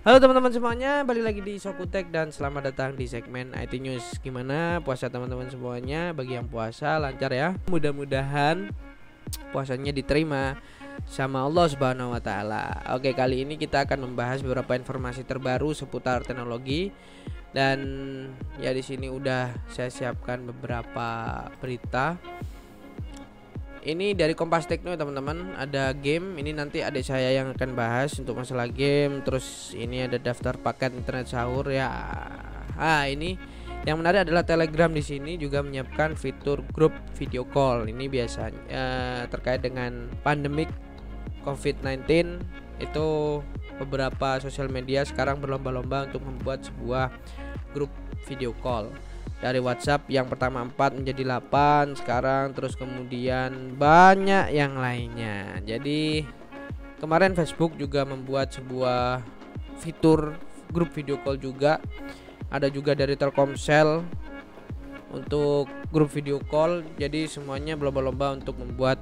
Halo teman-teman semuanya, balik lagi di Sokutek dan selamat datang di segmen IT News. Gimana puasa teman-teman semuanya? Bagi yang puasa lancar ya. Mudah-mudahan puasanya diterima sama Allah Subhanahu wa taala. Oke, kali ini kita akan membahas beberapa informasi terbaru seputar teknologi. Dan ya di sini udah saya siapkan beberapa berita. Ini dari Kompas Tekno teman-teman. Ada game, ini nanti adik saya yang akan bahas untuk masalah game. Terus ini ada daftar paket internet sahur ya. Ini yang menarik adalah Telegram di sini juga menyiapkan fitur grup video call. Ini biasanya terkait dengan pandemik COVID-19 itu beberapa sosial media sekarang berlomba-lomba untuk membuat sebuah grup video call. Dari WhatsApp yang pertama 4 menjadi 8 sekarang, terus kemudian banyak yang lainnya. Jadi kemarin Facebook juga membuat sebuah fitur grup video call juga. Ada juga dari Telkomsel untuk grup video call. Jadi semuanya berlomba-lomba untuk membuat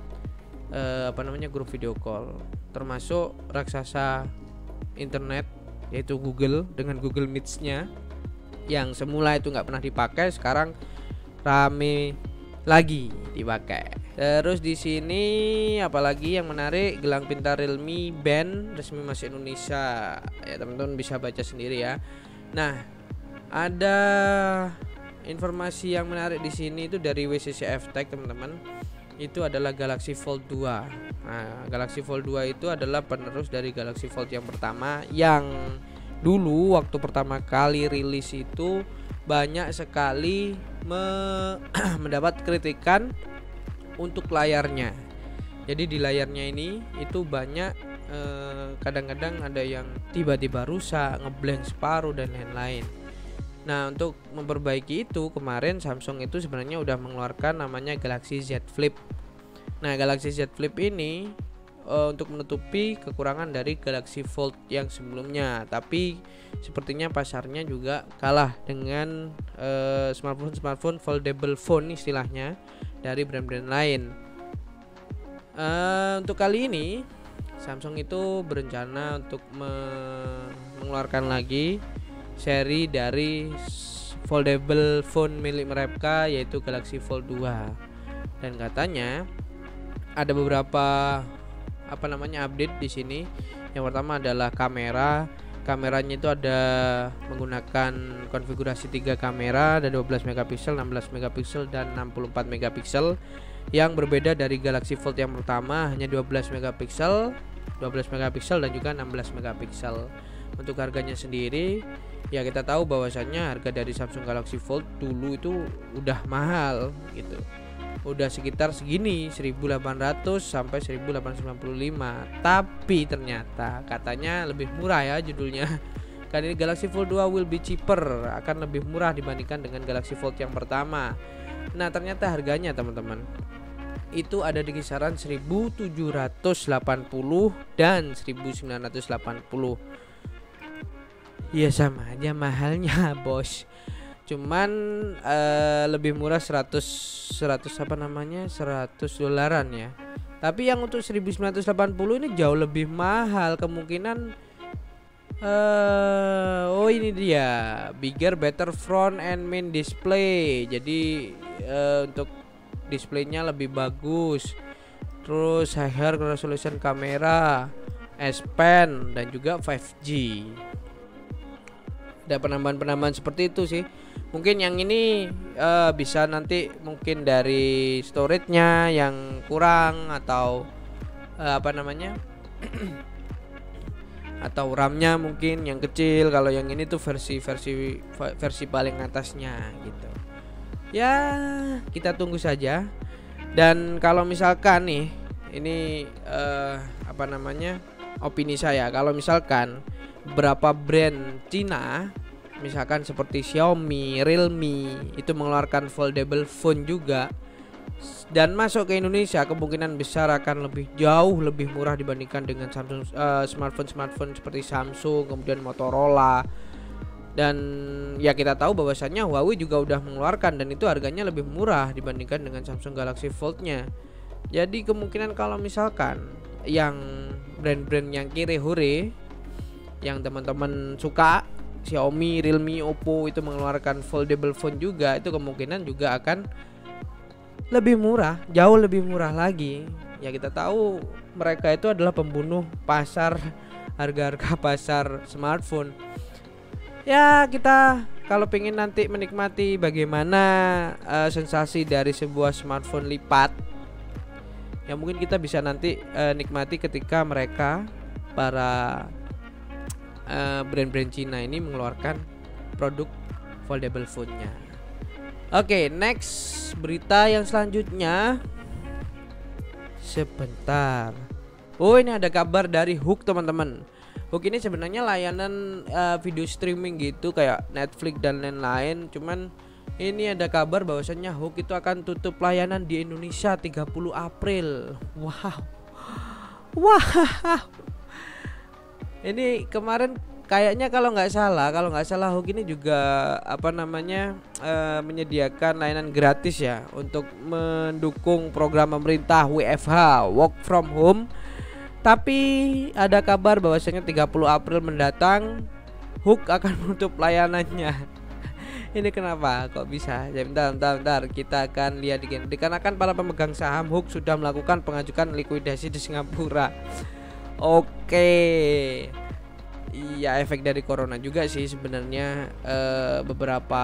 grup video call. Termasuk raksasa internet yaitu Google dengan Google Meets-nya yang semula itu nggak pernah dipakai, sekarang rame lagi dipakai. Terus di sini apalagi yang menarik, gelang pintar Realme Band resmi masuk Indonesia. Ya teman-teman bisa baca sendiri ya. Nah, ada informasi yang menarik di sini itu dari WCCF Tech teman-teman. Itu adalah Galaxy Fold 2. Nah, Galaxy Fold 2 itu adalah penerus dari Galaxy Fold yang pertama, yang dulu waktu pertama kali rilis itu banyak sekali mendapat kritikan untuk layarnya. Jadi di layarnya ini itu banyak kadang-kadang ada yang tiba-tiba rusak, ngeblank separuh dan lain-lain. Nah, untuk memperbaiki itu kemarin Samsung itu sebenarnya udah mengeluarkan namanya Galaxy Z Flip. Nah, Galaxy Z Flip ini untuk menutupi kekurangan dari Galaxy Fold yang sebelumnya, tapi sepertinya pasarnya juga kalah dengan smartphone foldable phone istilahnya dari brand-brand lain. Untuk kali ini Samsung itu berencana untuk mengeluarkan lagi seri dari foldable phone milik mereka yaitu Galaxy Fold 2, dan katanya ada beberapa update di sini. Yang pertama adalah kameranya itu ada menggunakan konfigurasi 3 kamera, ada 12 megapiksel, 16 megapiksel dan 64 megapiksel. Yang berbeda dari Galaxy Fold yang pertama hanya 12 megapiksel dan juga 16 megapiksel. Untuk harganya sendiri ya kita tahu bahwasannya harga dari Samsung Galaxy Fold dulu itu udah mahal gitu. Udah sekitar segini 1.800 sampai 1.895, tapi ternyata katanya lebih murah ya judulnya. Kali ini Galaxy Fold 2 will be cheaper, akan lebih murah dibandingkan dengan Galaxy Fold yang pertama. Nah, ternyata harganya teman-teman itu ada di kisaran 1.780 dan 1.980. Ya sama aja mahalnya, bos. Cuman lebih murah 100 dolaran ya. Tapi yang untuk 1980 ini jauh lebih mahal. Kemungkinan ini dia, bigger better front and main display. Jadi untuk displaynya lebih bagus. Terus higher resolution kamera, S Pen dan juga 5G. Ada penambahan seperti itu sih. Mungkin yang ini bisa nanti mungkin dari storage-nya yang kurang atau atau RAM-nya mungkin yang kecil. Kalau yang ini tuh versi paling atasnya gitu. Ya, kita tunggu saja. Dan kalau misalkan nih ini opini saya, kalau misalkan beberapa brand Cina misalkan seperti Xiaomi, Realme itu mengeluarkan foldable phone juga dan masuk ke Indonesia, kemungkinan besar akan jauh lebih murah dibandingkan dengan Samsung smartphone seperti Samsung, kemudian Motorola. Dan ya kita tahu bahwasannya Huawei juga udah mengeluarkan dan itu harganya lebih murah dibandingkan dengan Samsung Galaxy Fold-nya. Jadi kemungkinan kalau misalkan yang brand-brand yang kiri hore yang teman-teman suka, Xiaomi, Realme, Oppo itu mengeluarkan foldable phone juga, itu kemungkinan juga akan lebih murah, jauh lebih murah lagi. Ya kita tahu mereka itu adalah pembunuh pasar, harga-harga pasar smartphone. Ya kita kalau pengen nanti menikmati bagaimana sensasi dari sebuah smartphone lipat, ya mungkin kita bisa nanti nikmati ketika mereka para brand-brand Cina ini mengeluarkan produk foldable phone-nya. Oke, next berita yang selanjutnya. Sebentar. Oh, ini ada kabar dari HOOQ, teman-teman. HOOQ ini sebenarnya layanan video streaming gitu kayak Netflix dan lain-lain. Cuman ini ada kabar bahwasannya HOOQ itu akan tutup layanan di Indonesia 30 April. Wow. Wow. Ini kemarin kayaknya kalau nggak salah HOOQ ini juga menyediakan layanan gratis ya untuk mendukung program pemerintah WFH, work from home. Tapi ada kabar bahwasanya 30 April mendatang HOOQ akan menutup layanannya. Ini kenapa kok bisa? Ya, bentar, kita akan lihat dikarenakan para pemegang saham HOOQ sudah melakukan pengajuan likuidasi di Singapura. Oke. Iya, efek dari corona juga sih sebenarnya. Beberapa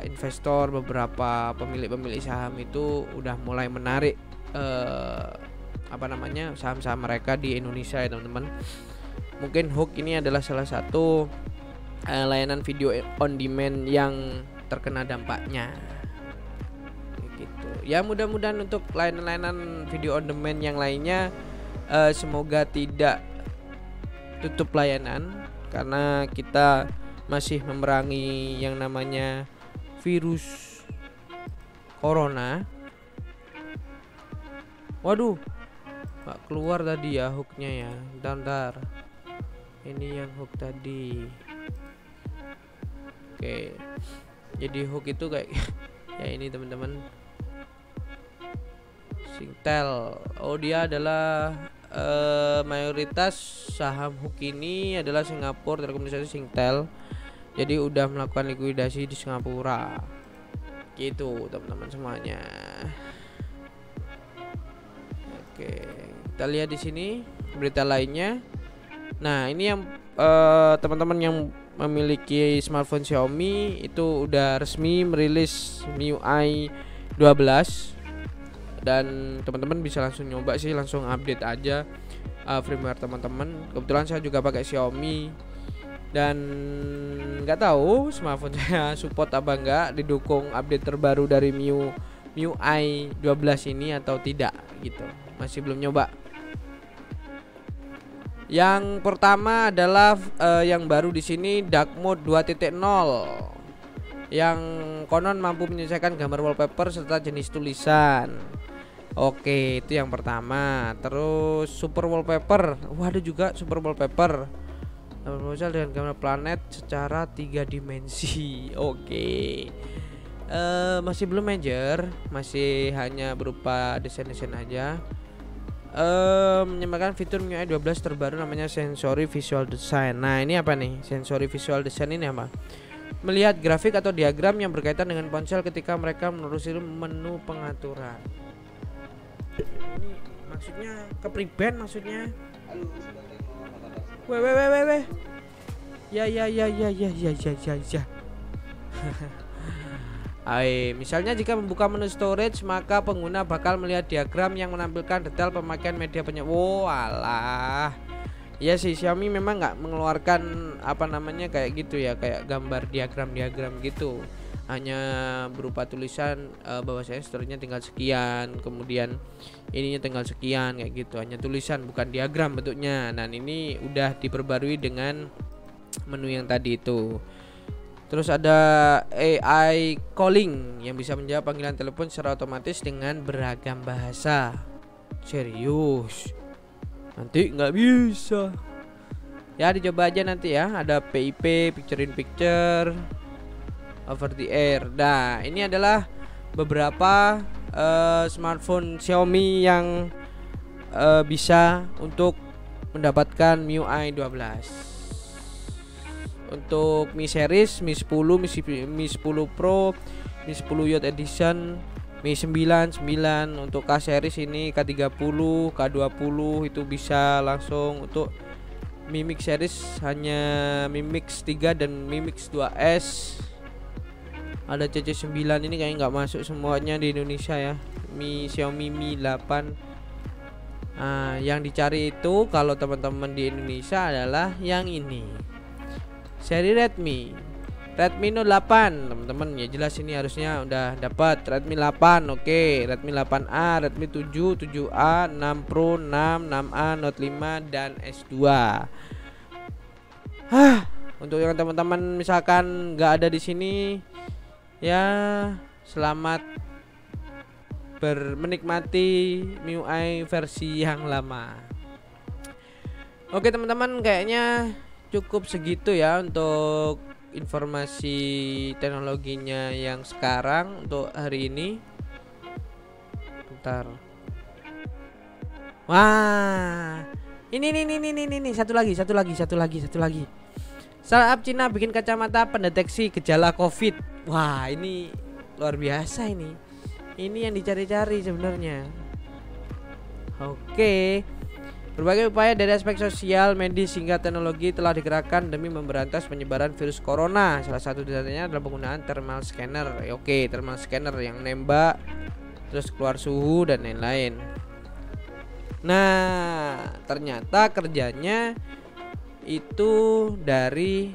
investor, beberapa pemilik saham itu udah mulai menarik saham-saham mereka di Indonesia ya teman-teman. Mungkin HOOQ ini adalah salah satu layanan video on demand yang terkena dampaknya gitu. Ya mudah-mudahan untuk layanan-layanan video on demand yang lainnya semoga tidak tutup layanan, karena kita masih memerangi yang namanya virus corona. Waduh, nggak keluar tadi ya HOOQ-nya ya. Bentar. Ini yang HOOQ tadi. Oke. Jadi HOOQ itu kayak ya ini teman-teman. Singtel. Oh, dia adalah mayoritas saham HOOQ ini adalah Singapura Telekomunikasi Singtel. Jadi udah melakukan likuidasi di Singapura. Gitu teman-teman semuanya. Oke, kita lihat di sini berita lainnya. Nah, ini yang teman-teman yang memiliki smartphone Xiaomi itu udah resmi merilis MIUI 12. Dan teman-teman bisa langsung nyoba sih, langsung update aja firmware teman-teman. Kebetulan saya juga pakai Xiaomi dan nggak tahu smartphone saya support apa enggak didukung update terbaru dari MIUI 12 ini atau tidak gitu. Masih belum nyoba. Yang pertama adalah yang baru di sini Dark Mode 2.0 yang konon mampu menyelesaikan gambar wallpaper serta jenis tulisan. Oke, itu yang pertama. Terus super wallpaper. Wah, ada juga super wallpaper. Berponsel dengan gambar planet secara 3 dimensi. Oke. Masih belum major, masih hanya berupa desain-desain aja. Menyembahkan fitur MIUI 12 terbaru namanya Sensory Visual Design. Nah, ini apa nih? Sensory Visual Design ini apa? Melihat grafik atau diagram yang berkaitan dengan ponsel ketika mereka menelusuri menu pengaturan. Ini maksudnya ke priband maksudnya. Weh. Ya. Misalnya jika membuka menu storage, maka pengguna bakal melihat diagram yang menampilkan detail pemakaian media penyebar. Oh, alah. Ya sih, Xiaomi memang nggak mengeluarkan kayak gitu ya, kayak gambar diagram gitu. Hanya berupa tulisan bahwasanya storage-nya tinggal sekian, kemudian ininya tinggal sekian kayak gitu. Hanya tulisan bukan diagram bentuknya. Nah, ini udah diperbarui dengan menu yang tadi itu. Terus ada AI calling yang bisa menjawab panggilan telepon secara otomatis dengan beragam bahasa. Serius? Nanti nggak bisa. Ya dicoba aja nanti ya. Ada PIP, picture in picture, over the air. Nah, ini adalah beberapa smartphone Xiaomi yang bisa untuk mendapatkan MIUI 12. untuk Mi Series, Mi 10, Mi 10 Pro, Mi 10 Yacht Edition, Mi 99. Untuk K series ini K30, K20 itu bisa langsung. Untuk Mi Mix series hanya Mi Mix 3 dan Mi Mix 2S. Ada CC9 ini kayaknya nggak masuk semuanya di Indonesia ya. Xiaomi Mi 8. Yang dicari itu kalau teman-teman di Indonesia adalah yang ini, seri Redmi Note 8 teman-teman. Ya jelas ini harusnya udah dapat Redmi 8. Oke, Redmi 8A, Redmi 7, 7A, 6 Pro, 6, 6A, Note 5 dan S2. Untuk yang teman-teman misalkan nggak ada di sini, ya selamat menikmati MIUI versi yang lama. Oke teman-teman, kayaknya cukup segitu ya untuk informasi teknologinya yang sekarang untuk hari ini. Bentar. Wah, ini satu lagi. Startup Cina bikin kacamata pendeteksi gejala COVID. Wah, ini luar biasa ini. Ini yang dicari-cari sebenarnya. Oke. Berbagai upaya dari aspek sosial, medis hingga teknologi telah digerakkan demi memberantas penyebaran virus corona. Salah satu diantaranya adalah penggunaan thermal scanner. Oke, thermal scanner yang nembak terus keluar suhu dan lain-lain. Nah, ternyata kerjanya itu dari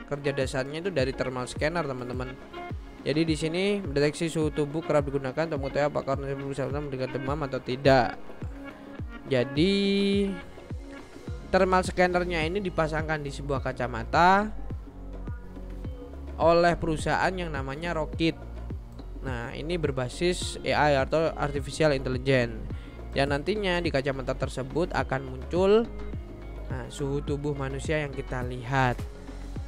kerja dasarnya itu dari thermal scanner, teman-teman. Jadi di sini mendeteksi suhu tubuh kerap digunakan untuk mengetahui apakah orang berusaha mendengar demam atau tidak. Jadi thermal scannernya ini dipasangkan di sebuah kacamata oleh perusahaan yang namanya Rocket. Nah, ini berbasis AI atau Artificial Intelligence. Yang nantinya di kacamata tersebut akan muncul suhu tubuh manusia yang kita lihat.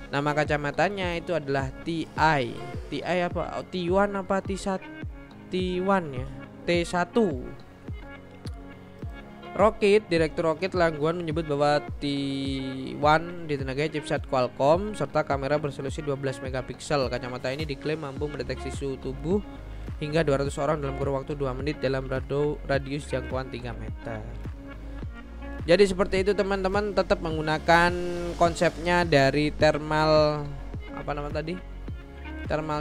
Nama kacamatanya itu adalah TI apa? T1 apa T1 ya? T1. Direktur Rocket Langguan menyebut bahwa T1 ditenagai chipset Qualcomm serta kamera beresolusi 12 megapiksel. Kacamata ini diklaim mampu mendeteksi suhu tubuh hingga 200 orang dalam kurun waktu 2 menit dalam radius jangkauan 3 meter. Jadi seperti itu teman-teman, tetap menggunakan konsepnya dari thermal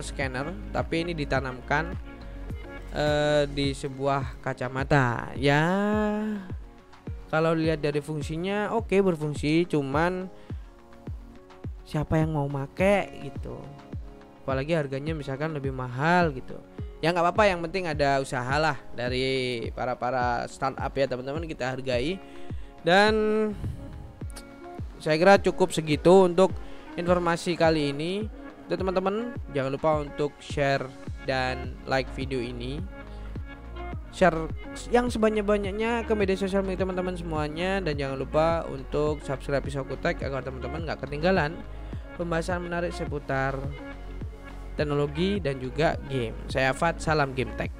scanner, tapi ini ditanamkan di sebuah kacamata. Ya, kalau lihat dari fungsinya oke, berfungsi, cuman siapa yang mau make gitu. Apalagi harganya misalkan lebih mahal gitu. Ya nggak apa-apa, yang penting ada usaha lah dari para startup ya teman-teman, kita hargai. Dan saya kira cukup segitu untuk informasi kali ini. Untuk teman-teman jangan lupa untuk share dan like video ini, share yang sebanyak-banyaknya ke media sosial milik teman-teman semuanya. Dan jangan lupa untuk subscribe Isokutek agar teman-teman gak ketinggalan pembahasan menarik seputar teknologi dan juga game. Saya Fat, salam Game Tech.